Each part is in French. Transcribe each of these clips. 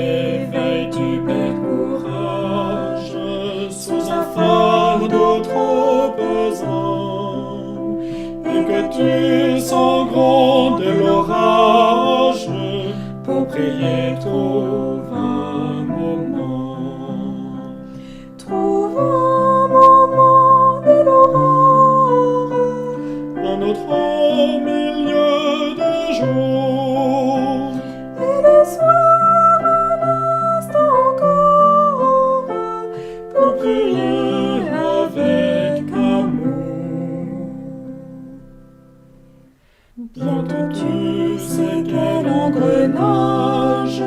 réveil, tu perds courage sous un fardeau trop pesant, et que tu sens gronder l'orage. Pour prier, trouve un moment. Trouve un moment de l'aurore, Un autre milieu de jour, et le soir un instant encore, pour prier avec amour. Bientôt tu sais quel engrenage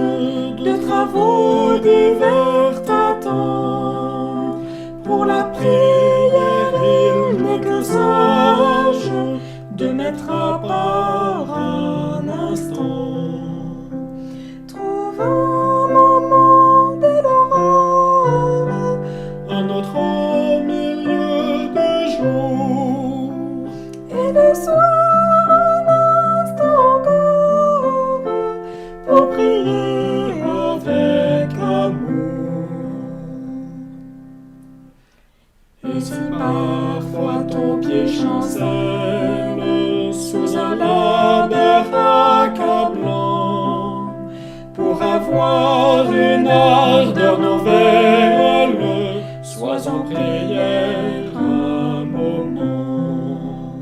de travaux divers t'attend. Pour la prière, il n'est que sage de mettre à part un instant. Trouve un moment de l'aurore, un autre milieu de jour, et le soir un instant encore, pour prier avec amour. Et si parfois ton pied chancelle sous un labeur accablant, pour avoir une ardeur nouvelle, sois en prière un moment.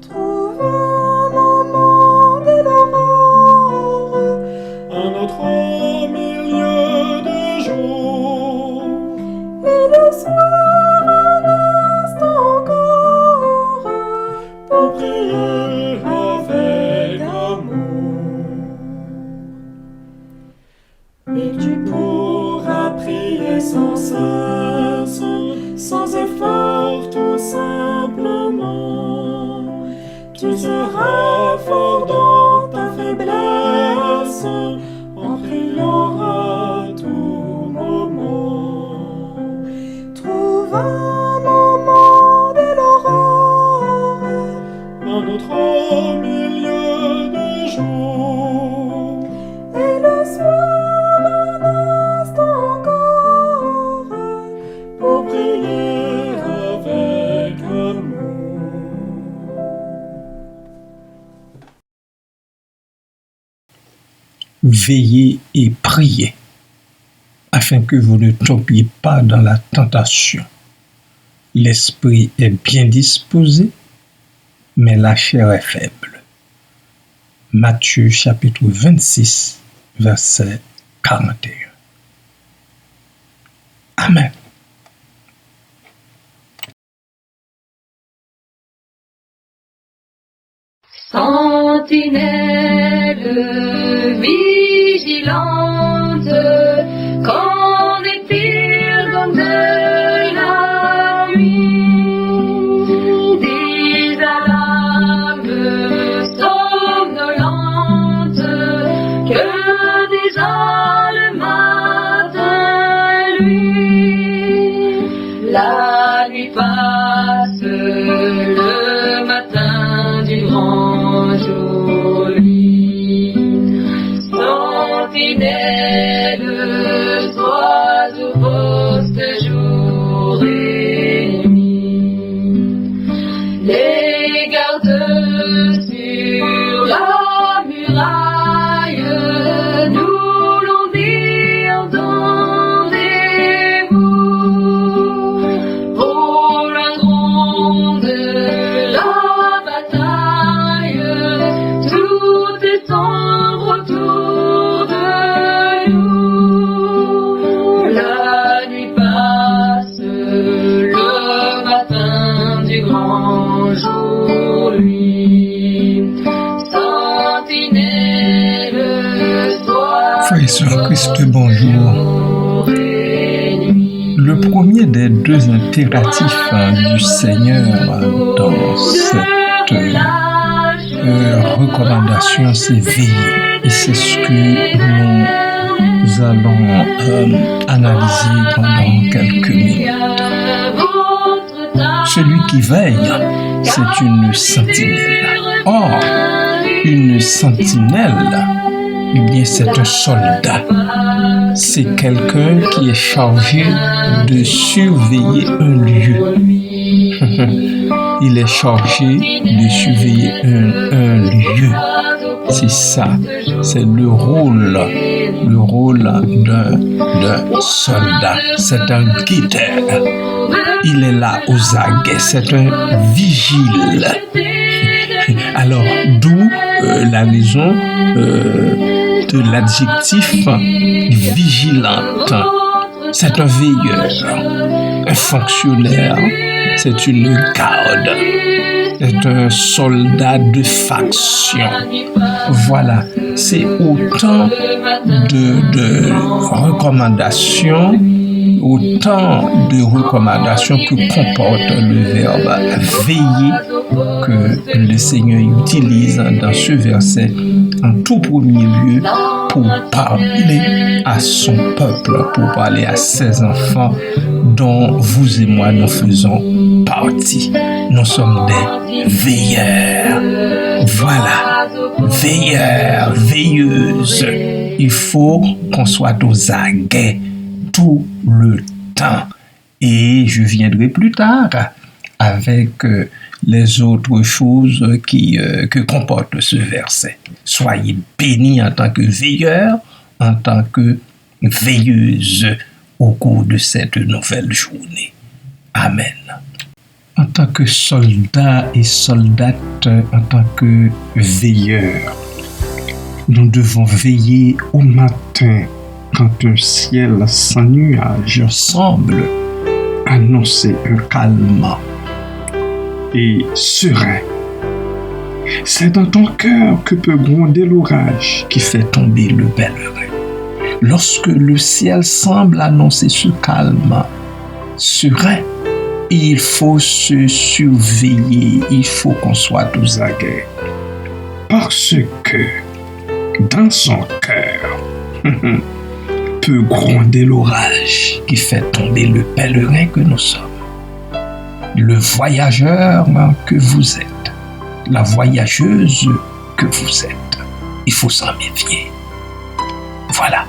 Trouve un moment de l'aurore, Un autre milieu de jour, et le soir un instant encore, pour prier avec amour. Et tu pourras prier sans cesse, sans effort tout simplement. Tu seras fort dans ta faiblesse, en priant à tout moment. trouve un moment de l'aurore, Un autre milieu de jour, et le soir un instant encore, pour prier avec amour. Veillez et priez, afin que vous ne tombiez pas dans la tentation. L'esprit est bien disposé, mais la chair est faible. Matthieu chapitre 26, verset 41. Amen. Sentinelle vigilante, qu'en est-il donc de la nuit? Des alarmes somnolentes que déjà le matin lui. La nuit passe, le matin du grand jour lui. Sentinelle, sois au poste jour et nuit. Les gardes sur la muraille nous l'ont dit, entendez-vous? Au loin gronde la bataille, tout est sombre autour de nous. La nuit passe, le matin du grand jour lui. Sentinelle, sois Frères et sœurs Christ, bonjour. jour et nuit. Le premier des deux impératifs du Seigneur dans cette recommandation, c'est veiller. Et c'est ce que nous allons analyser pendant quelques minutes. Celui qui veille, c'est une sentinelle. Or, une sentinelle Eh bien, c'est un soldat. C'est quelqu'un qui est chargé de surveiller un lieu. Il est chargé de surveiller un lieu. C'est ça. C'est le rôle d'un soldat. C'est un guetteur. Il est là aux aguets. C'est un vigile. Alors, d'où la raison de l'adjectif vigilante. C'est un veilleur, un fonctionnaire, c'est une garde, c'est un soldat de faction. Voilà, c'est autant de recommandations que comporte le verbe veiller que le Seigneur utilise dans ce verset en tout premier lieu pour parler à son peuple, pour parler à ses enfants dont vous et moi nous faisons partie. Nous sommes des veilleurs. Voilà, veilleurs, veilleuses. Il faut qu'on soit aux aguets tout le temps. Et je viendrai plus tard avec les autres choses que comporte ce verset. Soyez bénis en tant que veilleurs, en tant que veilleuses au cours de cette nouvelle journée. Amen. En tant que soldat et soldate, en tant que veilleur, nous devons veiller au matin quand un ciel sans nuages semble annoncer un calme et serein. C'est dans ton cœur que peut gronder l'orage qui fait tomber le pèlerin. Lorsque le ciel semble annoncer ce calme serein, il faut se surveiller, il faut qu'on soit aux aguets. Parce que dans son cœur peut gronder l'orage qui fait tomber le pèlerin que nous sommes. Le voyageur que vous êtes, la voyageuse que vous êtes. Il faut s'en méfier. Voilà.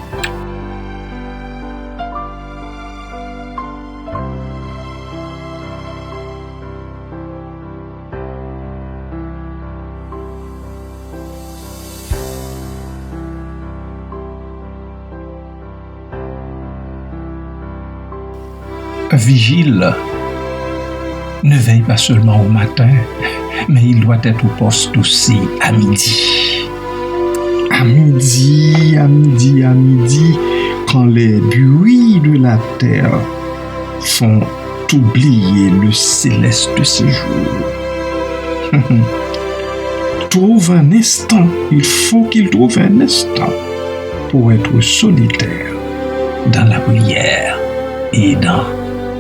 Un vigile ne veille pas seulement au matin, mais il doit être au poste aussi à midi. À midi, quand les bruits de la terre font oublier le céleste séjour. Il trouve un instant pour être solitaire dans la prière et dans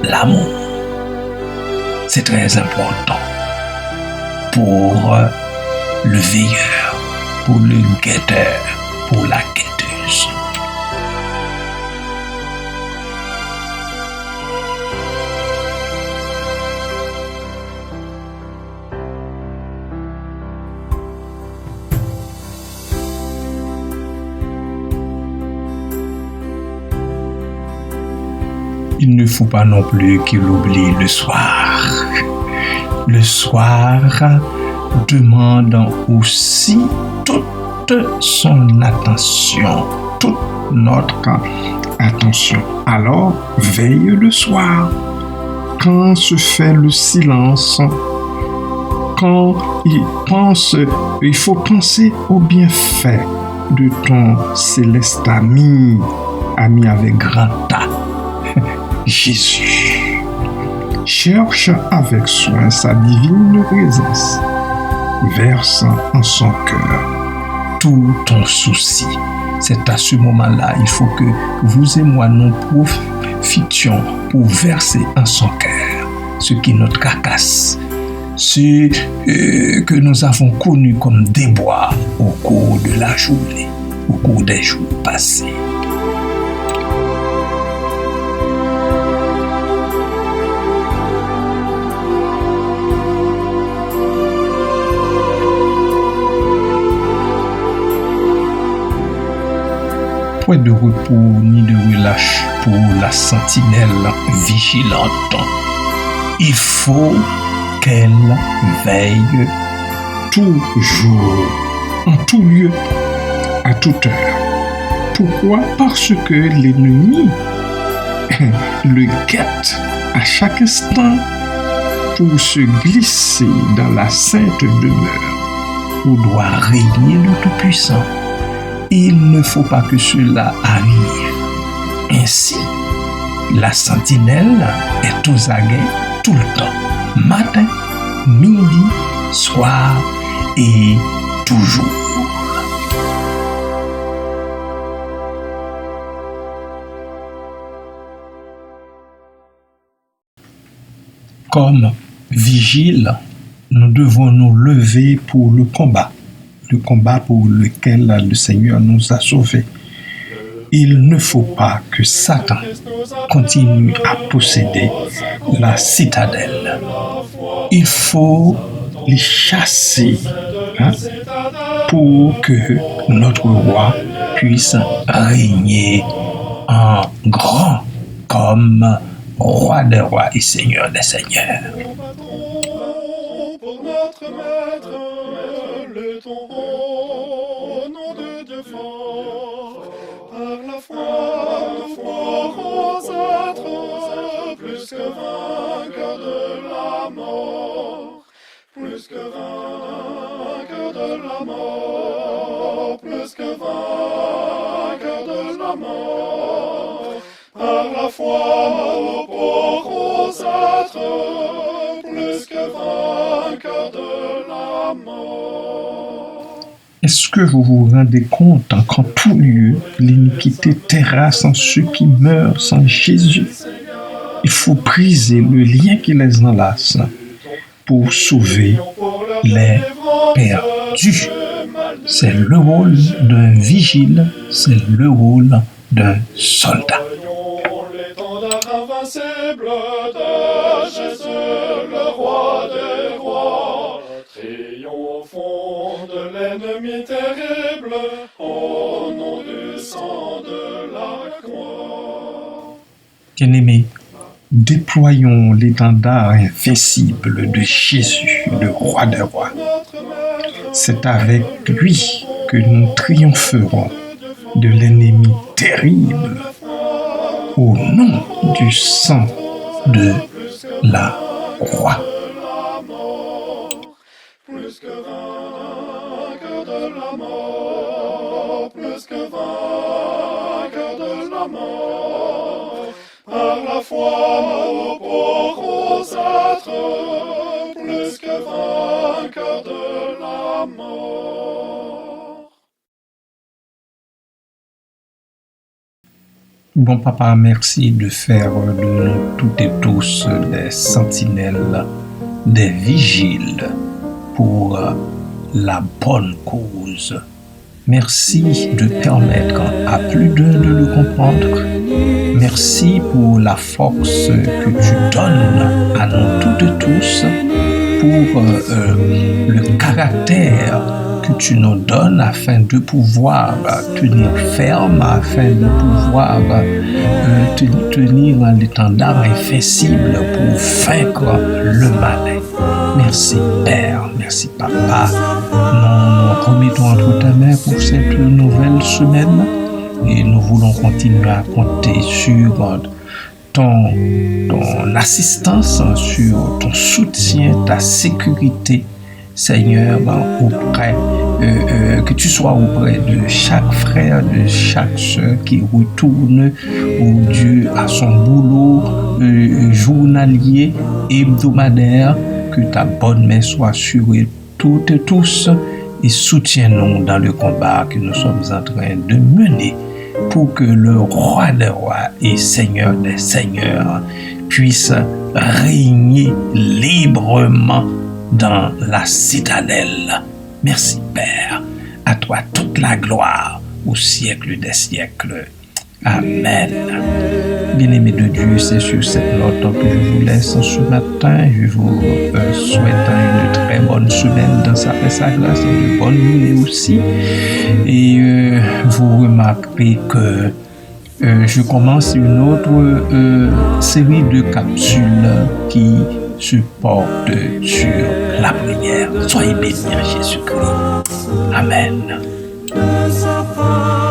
l'amour. C'est très important pour le veilleur, pour le guetteur, pour la guetteuse. Il ne faut pas non plus qu'il oublie le soir. Le soir demande aussi toute son attention, toute notre attention. Alors, veille le soir. Quand se fait le silence, quand il faut penser au bienfait de ton céleste ami avec grand A. Jésus. Cherche avec soin sa divine présence. Verse en son cœur tout ton souci. C'est à ce moment-là, il faut que vous et moi nous profitions pour verser en son cœur ce qui nous tracasse, ce que nous avons connu comme déboire au cours de la journée, au cours des jours passés. point de repos ni de relâche pour la sentinelle vigilante. Il faut qu'elle veille toujours, en tout lieu, à toute heure. Pourquoi? Parce que l'ennemi le guette à chaque instant pour se glisser dans la sainte demeure où doit régner le Tout-Puissant. Il ne faut pas que cela arrive. Ainsi, la sentinelle est aux aguets tout le temps, matin, midi, soir et toujours. Comme vigile, nous devons nous lever pour le combat pour lequel le Seigneur nous a sauvés. Il ne faut pas que Satan continue à posséder la citadelle. Il faut les chasser pour que notre roi puisse régner en grand comme roi des rois et seigneur des seigneurs. Pour notre maître, luttons au nom de Dieu fort. Par la foi, nous ferons être plus que vainqueurs de la mort. Plus que vainqueurs de la mort. Plus que vainqueurs de la mort. Par la foi, nous pourrons être plus que vainqueurs de la mort. Est-ce que vous vous rendez compte qu'en tout lieu, l'iniquité terrasse en ceux qui meurent sans Jésus? Il faut briser le lien qui les enlace pour sauver les perdus. C'est le rôle d'un vigile, c'est le rôle d'un soldat. L'étendard invincible de Jésus, le roi des rois, triomphons de l'ennemi terrible, au nom du sang de la croix. Bien-aimés, déployons l'étendard invincible de Jésus, le roi des rois. C'est avec lui que nous triompherons de l'ennemi terrible au nom du sang de la croix. Plus que vainqueur de la mort, plus que vainqueur de la mort. Par la foi, nous pourrons être plus que vainqueurs de la mort. Bon papa, merci de faire de nous toutes et tous des sentinelles, des vigiles pour la bonne cause. Merci de permettre à plus d'un de le comprendre. Merci pour la force que tu donnes à nous toutes et tous, pour le caractère que tu nous donnes afin de pouvoir tenir ferme, afin de pouvoir tenir l'étendard invincible pour vaincre le mal. Merci Père, merci Papa. Nous remettons entre ta main pour cette nouvelle semaine et nous voulons continuer à compter sur ton assistance, sur ton soutien, ta sécurité, Seigneur, que tu sois auprès de chaque frère, de chaque sœur qui retourne, oh Dieu, à son boulot journalier, hebdomadaire, que ta bonne main soit sur toutes et tous et soutiens-nous dans le combat que nous sommes en train de mener pour que le roi des rois et seigneur des seigneurs puisse régner librement dans la citadelle. Merci Père, à toi toute la gloire au siècle des siècles. Amen. Bien-aimés de Dieu, c'est sur cette note que je vous laisse ce matin. Je vous souhaite une très bonne semaine dans sa paix, sa grâce et de bonnes journées aussi. Et vous remarquerez que je commence une autre série de capsules qui se portent sur la prière. Soyez bénis en Jésus-Christ. Amen. de sa part.